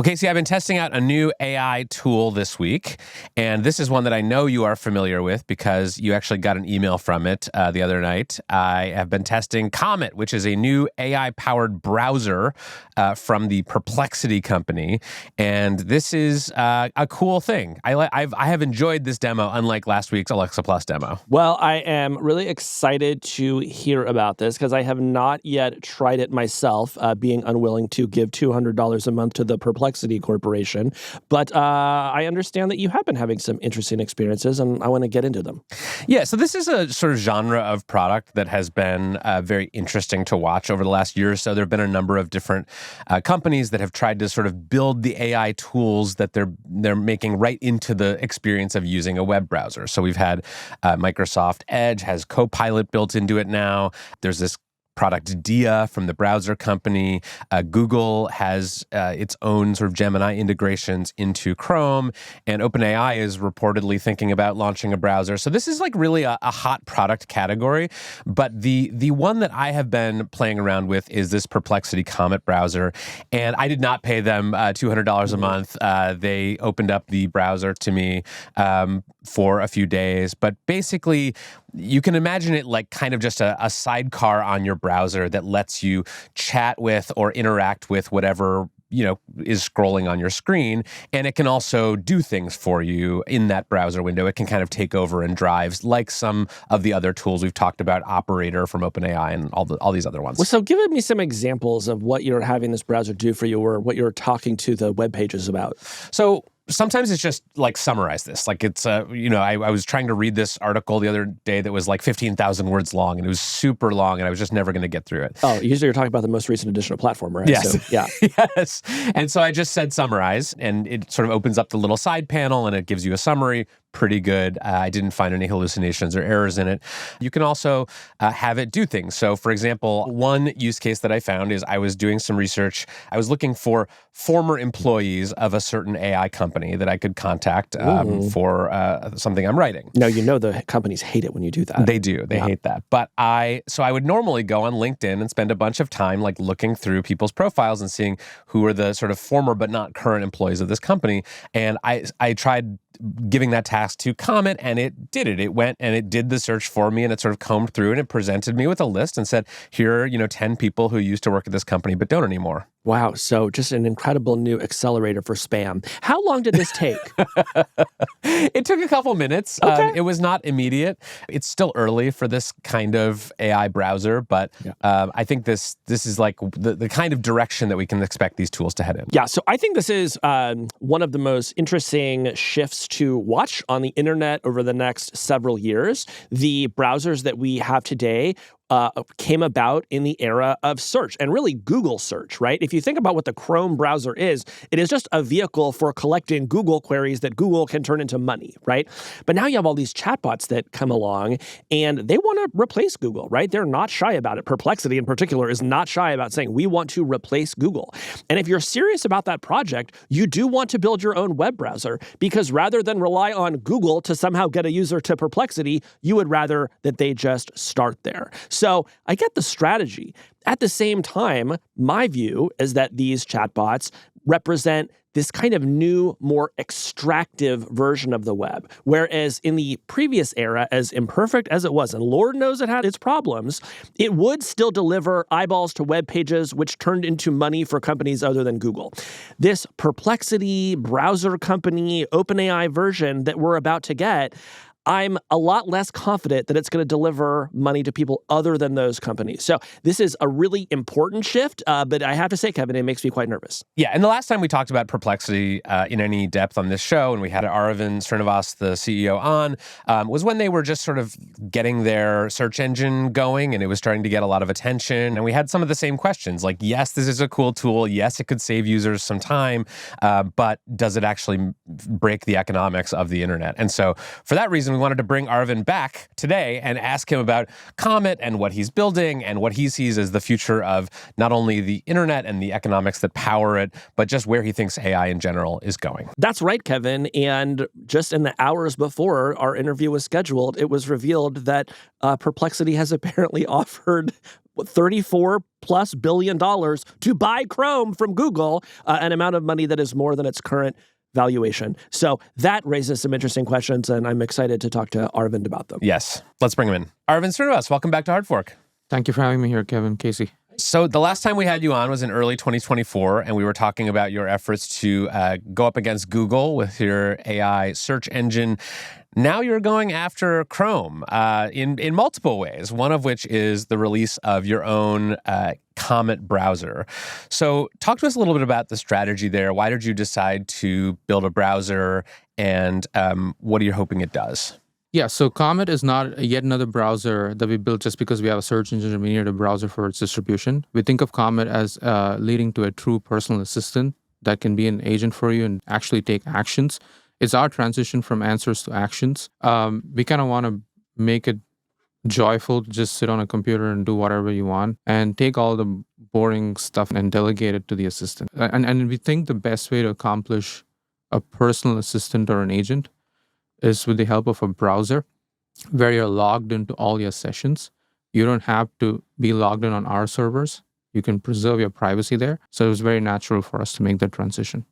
Well, Casey, I've been testing out a new AI tool this week, and this is one that I know you are familiar with because you actually got an email from it the other night. I have been testing Comet, which is a new AI-powered browser from the Perplexity company, and this is a cool thing. I have enjoyed this demo, unlike last week's Alexa Plus demo. Well, I am really excited to hear about this because I have not yet tried it myself, being unwilling to give $200 a month to the Perplexity Corporation. But I understand that you have been having some interesting experiences, and I want to get into them. Yeah, so this is a sort of genre of product that has been very interesting to watch over the last year or so. There have been a number of different companies that have tried to sort of build the AI tools that they're making right into the experience of using a web browser. So we've had Microsoft Edge has Copilot built into it now. There's this product Dia from the browser company. Google has its own sort of Gemini integrations into Chrome, and OpenAI is reportedly thinking about launching a browser. So this is like really a hot product category. But the one that I have been playing around with is this Perplexity Comet browser, and I did not pay them $200 a month. They opened up the browser to me for a few days, but basically you can imagine it like kind of just a sidecar on your browser that lets you chat with or interact with whatever is scrolling on your screen, and it can also do things for you in that browser window. It can kind of take over and drive, like some of the other tools we've talked about, Operator from OpenAI and all these other ones. Well, so give me some examples of what you're having this browser do for you, or what you're talking to the web pages about. So sometimes it's just like summarize this. Like it's, I was trying to read this article the other day that was like 15,000 words long, and it was super long, and I was just never going to get through it. Oh, usually you're talking about the most recent edition of Platform, right? Yes. So, yeah. Yes. And so I just said summarize, and it sort of opens up the little side panel, and it gives you a summary. Pretty good. I didn't find any hallucinations or errors in it. You can also have it do things. So, for example, one use case that I found is I was doing some research. I was looking for former employees of a certain AI company that I could contact for something I'm writing. No, the companies hate it when you do that. They do. They hate that. But I would normally go on LinkedIn and spend a bunch of time like looking through people's profiles and seeing who are the sort of former but not current employees of this company. And I tried giving that task to Comet, and it did it. It went and it did the search for me, and it sort of combed through, and it presented me with a list and said, here are 10 people who used to work at this company but don't anymore. Wow. So just an incredible new accelerator for spam. How long did this take? It took a couple minutes. Okay. It was not immediate. It's still early for this kind of AI browser, but I think this is like the kind of direction that we can expect these tools to head in. Yeah. So I think this is one of the most interesting shifts to watch on the internet over the next several years. The browsers that we have today came about in the era of search, and really Google search, right? If you think about what the Chrome browser is, it is just a vehicle for collecting Google queries that Google can turn into money, right? But now you have all these chatbots that come along, and they want to replace Google, right? They're not shy about it. Perplexity in particular is not shy about saying, we want to replace Google. And if you're serious about that project, you do want to build your own web browser, because rather than rely on Google to somehow get a user to Perplexity, you would rather that they just start there. So I get the strategy. At the same time, my view is that these chatbots represent this kind of new, more extractive version of the web. Whereas in the previous era, as imperfect as it was, and Lord knows it had its problems, it would still deliver eyeballs to web pages, which turned into money for companies other than Google. This Perplexity browser company, OpenAI version that we're about to get, I'm a lot less confident that it's going to deliver money to people other than those companies. So this is a really important shift, but I have to say, Kevin, it makes me quite nervous. Yeah, and the last time we talked about Perplexity in any depth on this show, and we had Aravind Srinivas, the CEO, on, was when they were just sort of getting their search engine going, and it was starting to get a lot of attention. And we had some of the same questions, like, yes, this is a cool tool. Yes, it could save users some time, but does it actually break the economics of the internet? And so for that reason, we wanted to bring Aravind back today and ask him about Comet and what he's building and what he sees as the future of not only the internet and the economics that power it, but just where he thinks AI in general is going. That's right, Kevin. And just in the hours before our interview was scheduled, it was revealed that Perplexity has apparently offered $34+ billion to buy Chrome from Google, an amount of money that is more than its current valuation. So that raises some interesting questions, and I'm excited to talk to Aravind about them. Yes, let's bring him in. Aravind Srinivas, welcome back to Hard Fork. Thank you for having me here, Kevin, Casey. So the last time we had you on was in early 2024, and we were talking about your efforts to go up against Google with your AI search engine. Now you're going after Chrome in multiple ways, one of which is the release of your own Comet browser. So talk to us a little bit about the strategy there. Why did you decide to build a browser, and what are you hoping it does? Yeah, so Comet is not yet another browser that we built just because we have a search engine and we needed a browser for its distribution. We think of Comet as leading to a true personal assistant that can be an agent for you and actually take actions. It's our transition from answers to actions. We kind of want to make it joyful to just sit on a computer and do whatever you want and take all the boring stuff and delegate it to the assistant. And we think the best way to accomplish a personal assistant or an agent is with the help of a browser where you're logged into all your sessions. You don't have to be logged in on our servers. You can preserve your privacy there. So it was very natural for us to make that transition.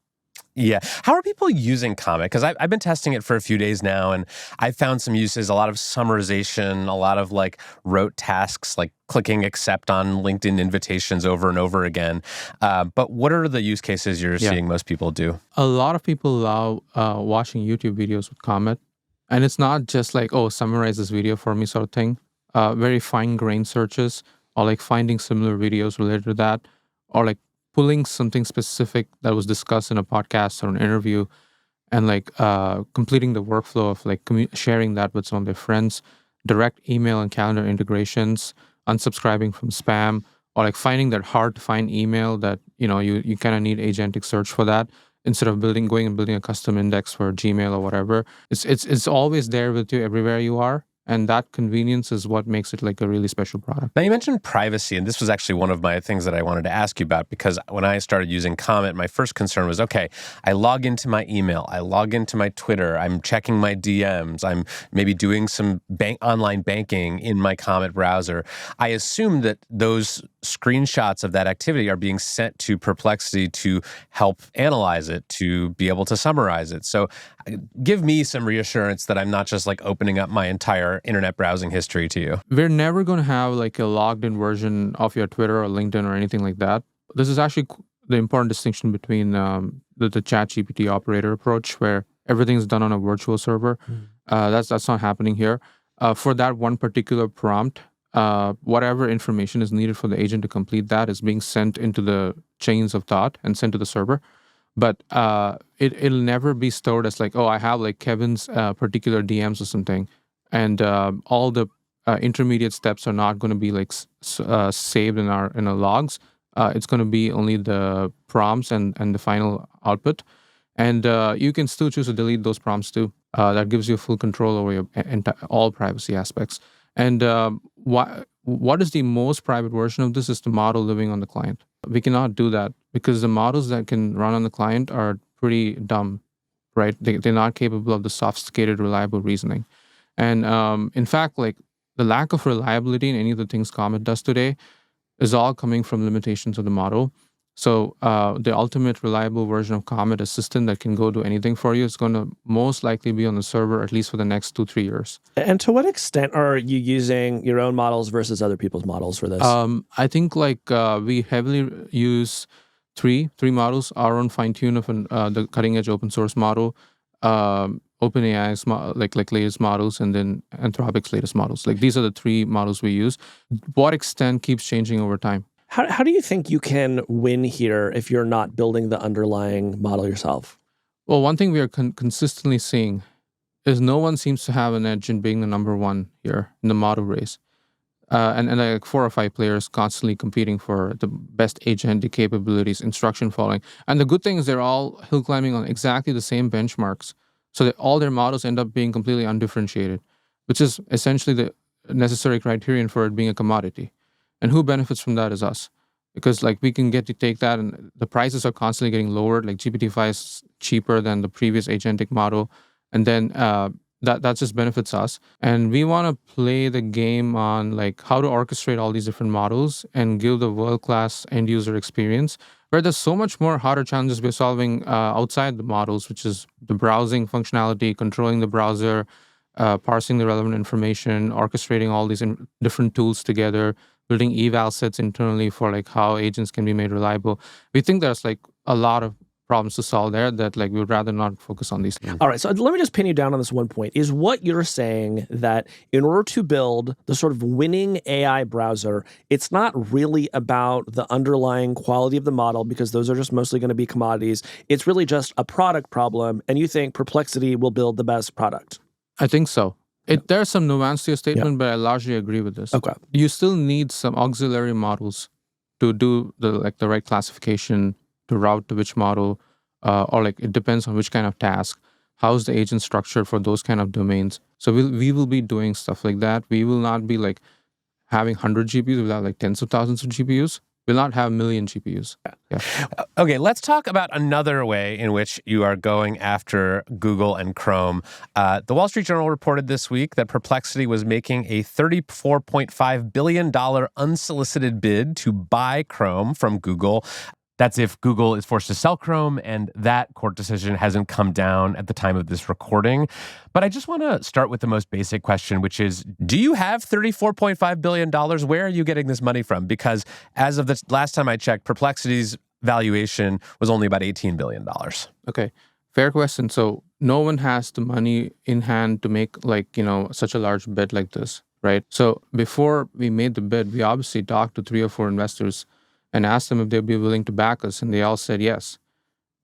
Yeah. How are people using Comet? Because I've been testing it for a few days now, and I've found some uses, a lot of summarization, a lot of like rote tasks, like clicking accept on LinkedIn invitations over and over again. But what are the use cases you're seeing most people do? A lot of people love watching YouTube videos with Comet. And it's not just like, oh, summarize this video for me sort of thing. Very fine-grained searches, or like finding similar videos related to that, or like pulling something specific that was discussed in a podcast or an interview, and like completing the workflow of like sharing that with some of their friends, direct email and calendar integrations, unsubscribing from spam, or like finding that hard to find email that you kind of need agentic search for that instead of going and building a custom index for Gmail or whatever. It's always there with you everywhere you are. And that convenience is what makes it like a really special product. Now, you mentioned privacy, and this was actually one of my things that I wanted to ask you about, because when I started using Comet, my first concern was, okay, I log into my email, I log into my Twitter, I'm checking my DMs, I'm maybe doing some online banking in my Comet browser. I assume that those screenshots of that activity are being sent to Perplexity to help analyze it, to be able to summarize it. So give me some reassurance that I'm not just like opening up my entire internet browsing history to you. We're never going to have like a logged in version of your Twitter or LinkedIn or anything like that. This is actually the important distinction between the ChatGPT operator approach, where everything's done on a virtual server. That's not happening here. For that one particular prompt, whatever information is needed for the agent to complete that is being sent into the chains of thought and sent to the server. But it'll never be stored as like, oh, I have like Kevin's particular DMs or something. And all the intermediate steps are not going to be like saved in our logs. It's going to be only the prompts and the final output. And you can still choose to delete those prompts too. That gives you full control over your all privacy aspects. And what is the most private version of this is the model living on the client. We cannot do that because the models that can run on the client are pretty dumb, right? They're not capable of the sophisticated, reliable reasoning. And in fact, like the lack of reliability in any of the things Comet does today is all coming from limitations of the model. So the ultimate reliable version of Comet Assistant that can go do anything for you is going to most likely be on the server, at least for the next 2-3 years. And to what extent are you using your own models versus other people's models for this? I think like we heavily use three models, our own fine-tune of the cutting-edge open source model, OpenAI's latest models, and then Anthropic's latest models. Like these are the three models we use. What extent keeps changing over time. How do you think you can win here if you're not building the underlying model yourself? Well, one thing we are consistently seeing is no one seems to have an edge in being the number one here in the model race. And like 4 or 5 players constantly competing for the best agentic capabilities, instruction following. And the good thing is they're all hill climbing on exactly the same benchmarks. So that all their models end up being completely undifferentiated, which is essentially the necessary criterion for it being a commodity. And who benefits from that is us. Because like we can get to take that, and the prices are constantly getting lowered. Like GPT-5 is cheaper than the previous agentic model. And then that just benefits us. And we want to play the game on like how to orchestrate all these different models and give the world-class end user experience, where there's so much more harder challenges we're solving outside the models, which is the browsing functionality, controlling the browser, parsing the relevant information, orchestrating all these different tools together, building eval sets internally for like how agents can be made reliable. We think there's like a lot of problems to solve there that like we would rather not focus on these things. All right, so let me just pin you down on this one point. Is what you're saying that in order to build the sort of winning AI browser, it's not really about the underlying quality of the model, because those are just mostly going to be commodities. It's really just a product problem, and you think Perplexity will build the best product? I think so. There's some nuance to your statement, but I largely agree with this. Okay. You still need some auxiliary models to do the right classification, to route to which model, or like it depends on which kind of task. How's the agent structured for those kind of domains? So we will be doing stuff like that. We will not be like having 100 GPUs without like tens of thousands of GPUs. We'll not have a million GPUs. Yeah. Okay, let's talk about another way in which you are going after Google and Chrome. The Wall Street Journal reported this week that Perplexity was making a $34.5 billion unsolicited bid to buy Chrome from Google. That's if Google is forced to sell Chrome, and that court decision hasn't come down at the time of this recording. But I just want to start with the most basic question, which is, do you have $34.5 billion? Where are you getting this money from? Because as of the last time I checked, Perplexity's valuation was only about $18 billion. Okay, fair question. So no one has the money in hand to make like, such a large bet like this, right? So before we made the bid, we obviously talked to 3 or 4 investors and asked them if they'd be willing to back us, and they all said yes,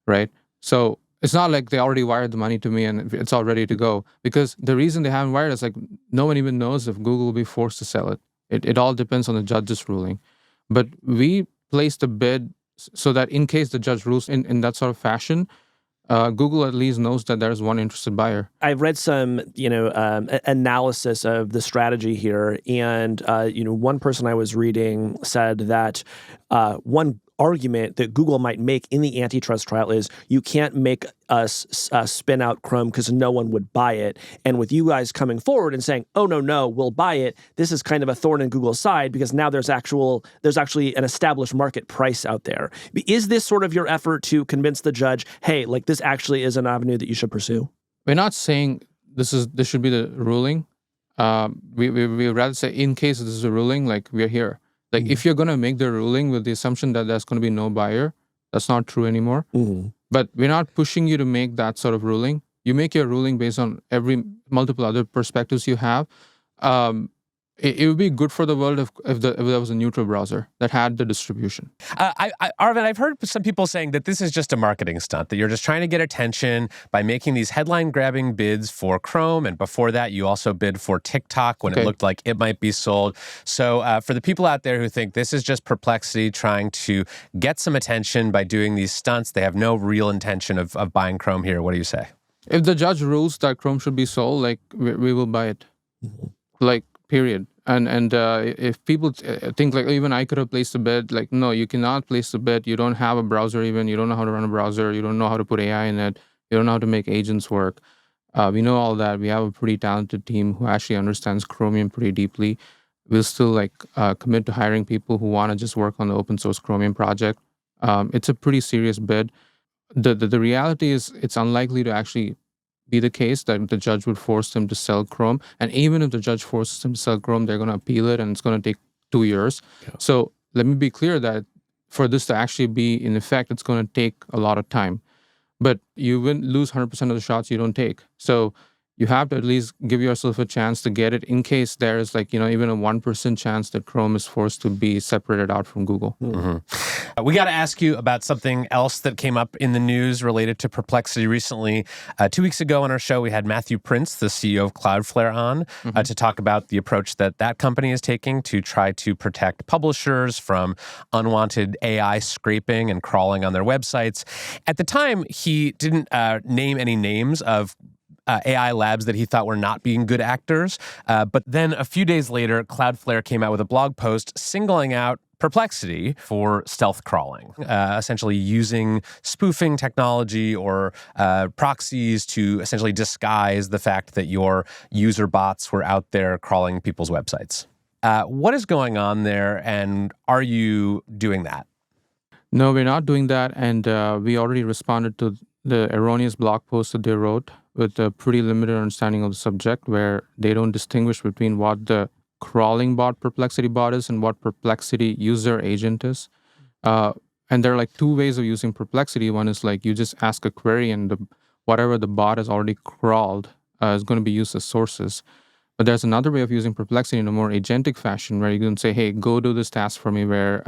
right? So it's not like they already wired the money to me and it's all ready to go, because the reason they haven't wired is like no one even knows if Google will be forced to sell it. It all depends on the judge's ruling. But we placed a bid so that in case the judge rules in that sort of fashion, Google at least knows that there's one interested buyer. I've read some, analysis of the strategy here, and one person I was reading said that one argument that Google might make in the antitrust trial is you can't make us spin out Chrome because no one would buy it. And with you guys coming forward and saying, "Oh no, we'll buy it," this is kind of a thorn in Google's side, because now there's actually an established market price out there. Is this sort of your effort to convince the judge, hey, like this actually is an avenue that you should pursue? We're not saying this should be the ruling. We rather say in case this is a ruling, like we're here. Like if you're going to make the ruling with the assumption that there's going to be no buyer, that's not true anymore. But we're not pushing you to make that sort of ruling. You make your ruling based on multiple other perspectives you have. It would be good for the world if there was a neutral browser that had the distribution. Aravind, I've heard some people saying that this is just a marketing stunt, that you're just trying to get attention by making these headline-grabbing bids for Chrome, and before that, you also bid for TikTok when it looked like it might be sold. So for the people out there who think this is just Perplexity trying to get some attention by doing these stunts, they have no real intention of buying Chrome here. What do you say? If the judge rules that Chrome should be sold, like we will buy it. Like, period. And if people think like even I could have placed a bid, like no, you cannot place a bid. You don't have a browser even. You don't know how to run a browser. You don't know how to put AI in it. You don't know how to make agents work. We know all that. We have a pretty talented team who actually understands Chromium pretty deeply. We'll still commit to hiring people who want to just work on the open source Chromium project. It's a pretty serious bid. The reality is it's unlikely to actually be the case that the judge would force them to sell Chrome. And even if the judge forces them to sell Chrome, they're going to appeal it and it's going to take 2 years. Yeah. So let me be clear that for this to actually be in effect, it's going to take a lot of time. But you wouldn't lose 100% of the shots you don't take. So you have to at least give yourself a chance to get it in case there is even a 1% chance that Chrome is forced to be separated out from Google. We got to ask you about something else that came up in the news related to Perplexity recently. 2 weeks ago on our show, we had Matthew Prince, the CEO of Cloudflare, on to talk about the approach that company is taking to try to protect publishers from unwanted AI scraping and crawling on their websites. At the time, he didn't name any names of AI labs that he thought were not being good actors. But then a few days later, Cloudflare came out with a blog post singling out Perplexity for stealth crawling, essentially using spoofing technology or proxies to essentially disguise the fact that your user bots were out there crawling people's websites. What is going on there, and are you doing that? No, we're not doing that. And we already responded to the erroneous blog post that they wrote with a pretty limited understanding of the subject, where they don't distinguish between what the crawling bot Perplexity bot is and what Perplexity user agent is. Uh, and there are like two ways of using Perplexity. One is like you just ask a query, and whatever the bot has already crawled is going to be used as sources. But there's another way of using Perplexity in a more agentic fashion, where you can say, "Hey, go do this task for me." Where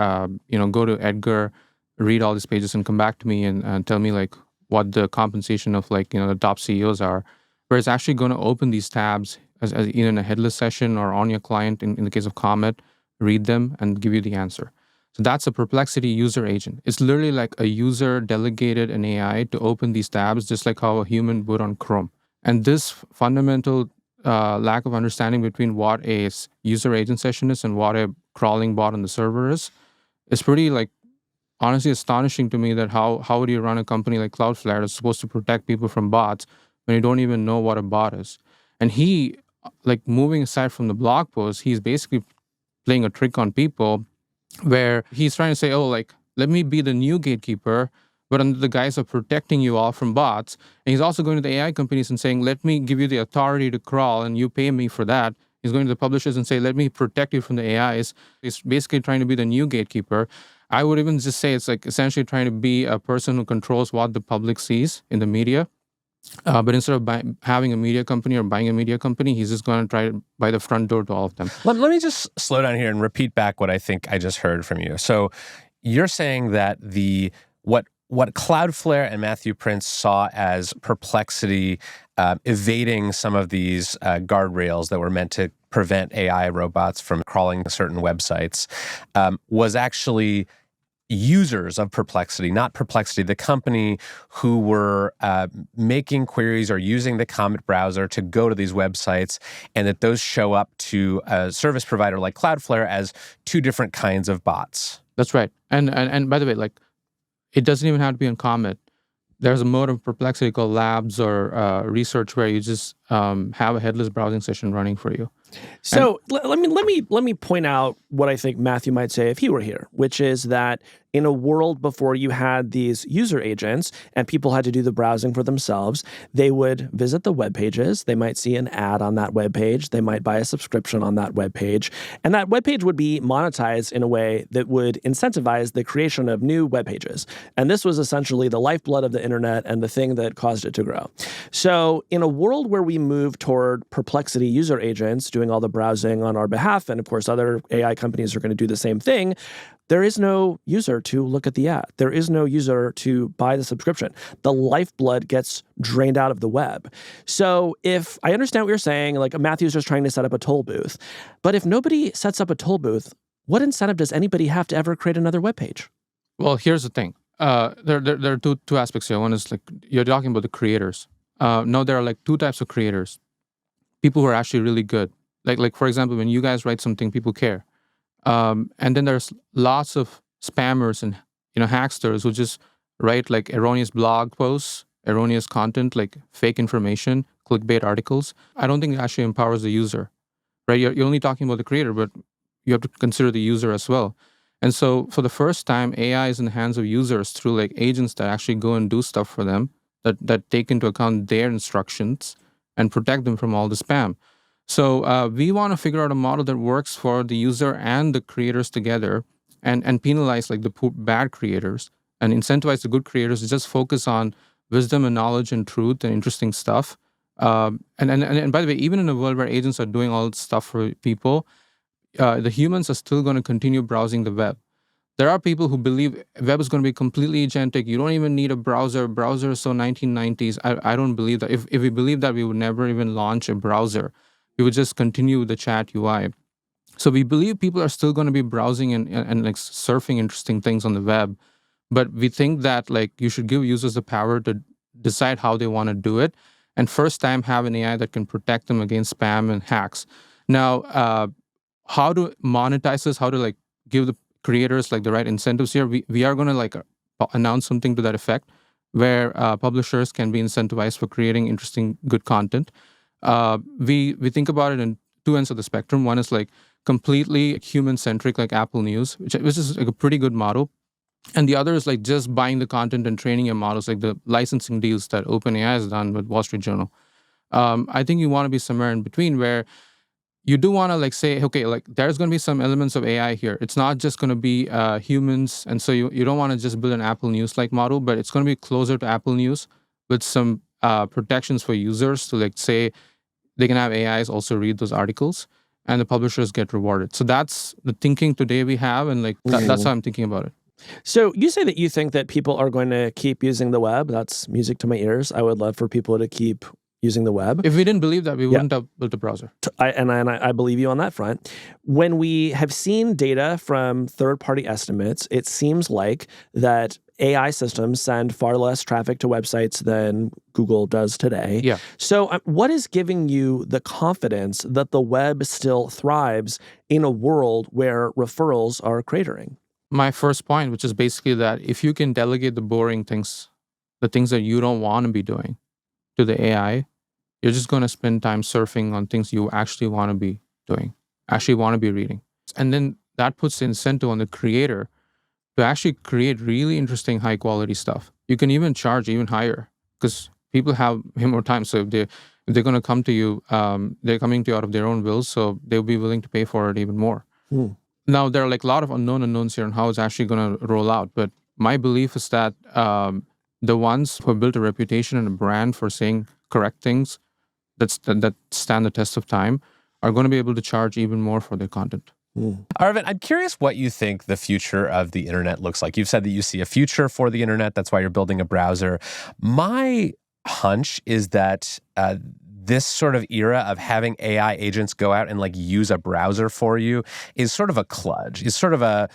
go to Edgar, read all these pages, and come back to me and tell me like what the compensation of the top CEOs are. Where it's actually going to open these tabs as either in a headless session or on your client. In the case of Comet, read them and give you the answer. So that's a Perplexity user agent. It's literally like a user delegated an AI to open these tabs, just like how a human would on Chrome. And this fundamental lack of understanding between what a user agent session is and what a crawling bot on the server is pretty honestly astonishing to me. That how would you run a company like Cloudflare that's supposed to protect people from bots when you don't even know what a bot is? And he, moving aside from the blog post, he's basically playing a trick on people where he's trying to say, let me be the new gatekeeper, but under the guise of protecting you all from bots. And he's also going to the AI companies and saying, let me give you the authority to crawl and you pay me for that. He's going to the publishers and say, let me protect you from the AIs. He's basically trying to be the new gatekeeper. I would even just say it's like essentially trying to be a person who controls what the public sees in the media. But instead of having a media company or buying a media company, he's just going to try to buy the front door to all of them. Let me just slow down here and repeat back what I think I just heard from you. So you're saying that what Cloudflare and Matthew Prince saw as Perplexity evading some of these guardrails that were meant to prevent AI robots from crawling certain websites was actually users of Perplexity, not Perplexity, the company, who were making queries or using the Comet browser to go to these websites, and that those show up to a service provider like Cloudflare as two different kinds of bots. That's right. And by the way, it doesn't even have to be on Comet. There's a mode of Perplexity called Labs or Research, where you just have a headless browsing session running for you. So let me point out what I think Matthew might say if he were here, which is that in a world before you had these user agents and people had to do the browsing for themselves, they would visit the web pages. They might see an ad on that web page. They might buy a subscription on that web page. And that web page would be monetized in a way that would incentivize the creation of new web pages. And this was essentially the lifeblood of the internet and the thing that caused it to grow. So in a world where we move toward Perplexity user agents doing all the browsing on our behalf, and of course other AI companies are going to do the same thing, there is no user to look at the ad. There is no user to buy the subscription. The lifeblood gets drained out of the web. So if I understand what you're saying, like Matthew's just trying to set up a toll booth, but if nobody sets up a toll booth, what incentive does anybody have to ever create another web page? Well, here's the thing. There are two aspects here. One is you're talking about the creators. No, there are two types of creators. People who are actually really good. Like for example, when you guys write something, people care. And then there's lots of spammers and hacksters who just write erroneous blog posts, erroneous content, fake information, clickbait articles. I don't think it actually empowers the user, right? You're only talking about the creator, but you have to consider the user as well. And so for the first time, AI is in the hands of users through agents that actually go and do stuff for them, that take into account their instructions and protect them from all the spam. So we want to figure out a model that works for the user and the creators together, and penalize the bad creators and incentivize the good creators to just focus on wisdom and knowledge and truth and interesting stuff. And by the way, even in a world where agents are doing all this stuff for people, the humans are still going to continue browsing the web. There are people who believe web is going to be completely agentic. You don't even need a browser. Browser is so 1990s. I don't believe that. If we believe that, we would never even launch a browser. We would just continue with the chat UI. So we believe people are still going to be browsing and surfing interesting things on the web. But we think that you should give users the power to decide how they want to do it, and first time have an AI that can protect them against spam and hacks. Now, how to monetize this? How to give the creators like the right incentives here, we are going to like announce something to that effect where publishers can be incentivized for creating interesting, good content. We think about it in two ends of the spectrum. One is like completely human-centric, like Apple News, which is like a pretty good model. And the other is like just buying the content and training your models, like the licensing deals that OpenAI has done with Wall Street Journal. I think you want to be somewhere in between where you do want to like say, okay, like there's going to be some elements of AI here. It's not just going to be humans. And so you don't want to just build an Apple News-like model, but it's going to be closer to Apple News with some protections for users to like say they can have AIs also read those articles and the publishers get rewarded. So that's the thinking today we have. And like that's how I'm thinking about it. So you say that you think that people are going to keep using the web. That's music to my ears. I would love for people to keep using the web. If we didn't believe that, we wouldn't have built a browser. I believe you on that front. When we have seen data from third-party estimates, it seems like that AI systems send far less traffic to websites than Google does today. Yeah. So what is giving you the confidence that the web still thrives in a world where referrals are cratering? My first point, which is basically that if you can delegate the boring things, the things that you don't want to be doing to the AI, you're just going to spend time surfing on things you actually want to be doing, actually want to be reading. And then that puts the incentive on the creator to actually create really interesting, high quality stuff. You can even charge even higher because people have more time. So if they're going to come to you, they're coming to you out of their own will, so they'll be willing to pay for it even more. Now, there are like a lot of unknowns here on how it's actually going to roll out. But my belief is that the ones who have built a reputation and a brand for saying correct things that stand the test of time are going to be able to charge even more for their content. Aravind, I'm curious what you think the future of the internet looks like. You've said that you see a future for the internet. That's why you're building a browser. My hunch is that this sort of era of having AI agents go out and like use a browser for you is sort of a kludge, is sort of a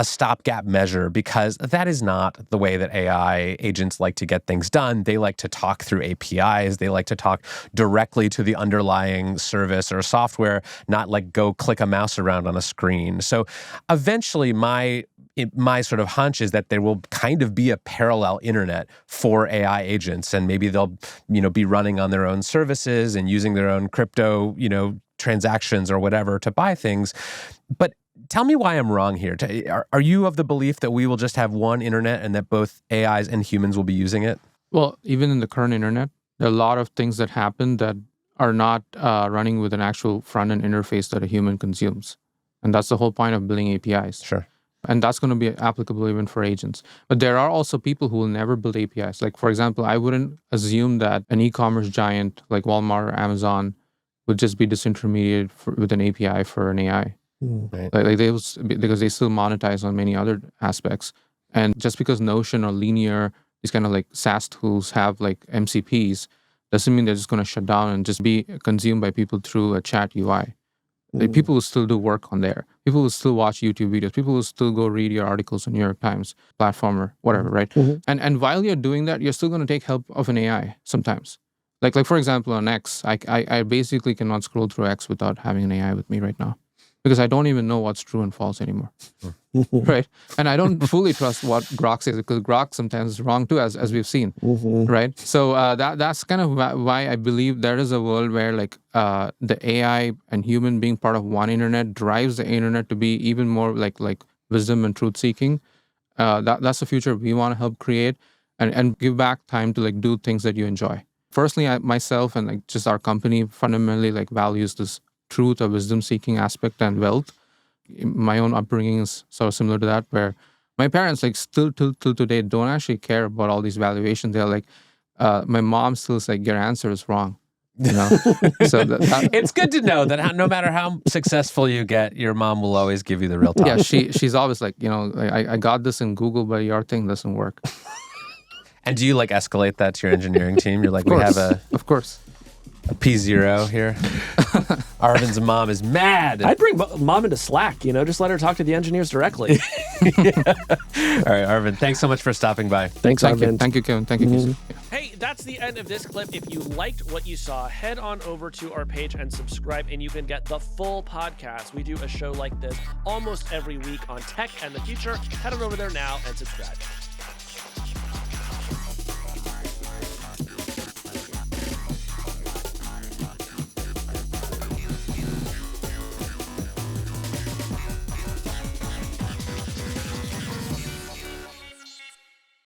stopgap measure, because that is not the way that AI agents like to get things done. They like to talk through APIs. They like to talk directly to the underlying service or software, not like go click a mouse around on a screen. So eventually my sort of hunch is that there will kind of be a parallel internet for AI agents, and maybe they'll, be running on their own services and using their own crypto, transactions or whatever to buy things. But tell me why I'm wrong here. Are you of the belief that we will just have one internet and that both AIs and humans will be using it? Well, even in the current internet, there are a lot of things that happen that are not running with an actual front-end interface that a human consumes. And that's the whole point of building APIs. Sure. And that's going to be applicable even for agents. But there are also people who will never build APIs. Like, for example, I wouldn't assume that an e-commerce giant like Walmart or Amazon would just be disintermediated with an API for an AI. Right. Because they still monetize on many other aspects. And just because Notion or Linear, these kind of like SaaS tools have like MCPs, doesn't mean they're just going to shut down and just be consumed by people through a chat UI. Like, people will still do work on there. People will still watch YouTube videos. People will still go read your articles on New York Times platform or whatever, right? And while you're doing that, you're still going to take help of an AI sometimes. Like for example, on X, I basically cannot scroll through X without having an AI with me right now, because I don't even know what's true and false anymore, right? And I don't fully trust what Grok says, because Grok sometimes is wrong too, as we've seen, right? So that's kind of why I believe there is a world where like the AI and human being part of one internet drives the internet to be even more like wisdom and truth seeking. That's the future we want to help create, and give back time to like do things that you enjoy. Personally, myself and like just our company fundamentally like values this truth or wisdom seeking aspect and wealth. My own upbringing is sort of similar to that, where my parents like still till today don't actually care about all these valuations. They're like, my mom still is like, your answer is wrong. So it's good to know that no matter how successful you get, your mom will always give you the real talk. Yeah, she's always like, I got this in Google, but your thing doesn't work. And do you like escalate that to your engineering team? You're like, we have of course. a P0 here. Arvind's mom is mad. I'd bring mom into Slack, just let her talk to the engineers directly. All right, Arvind, thanks so much for stopping by. Thanks, Thank you. Arvind. Thank you, Kevin. Thank you, Casey. Hey, that's the end of this clip. If you liked what you saw, head on over to our page and subscribe, and you can get the full podcast. We do a show like this almost every week on tech and the future. Head on over there now and subscribe.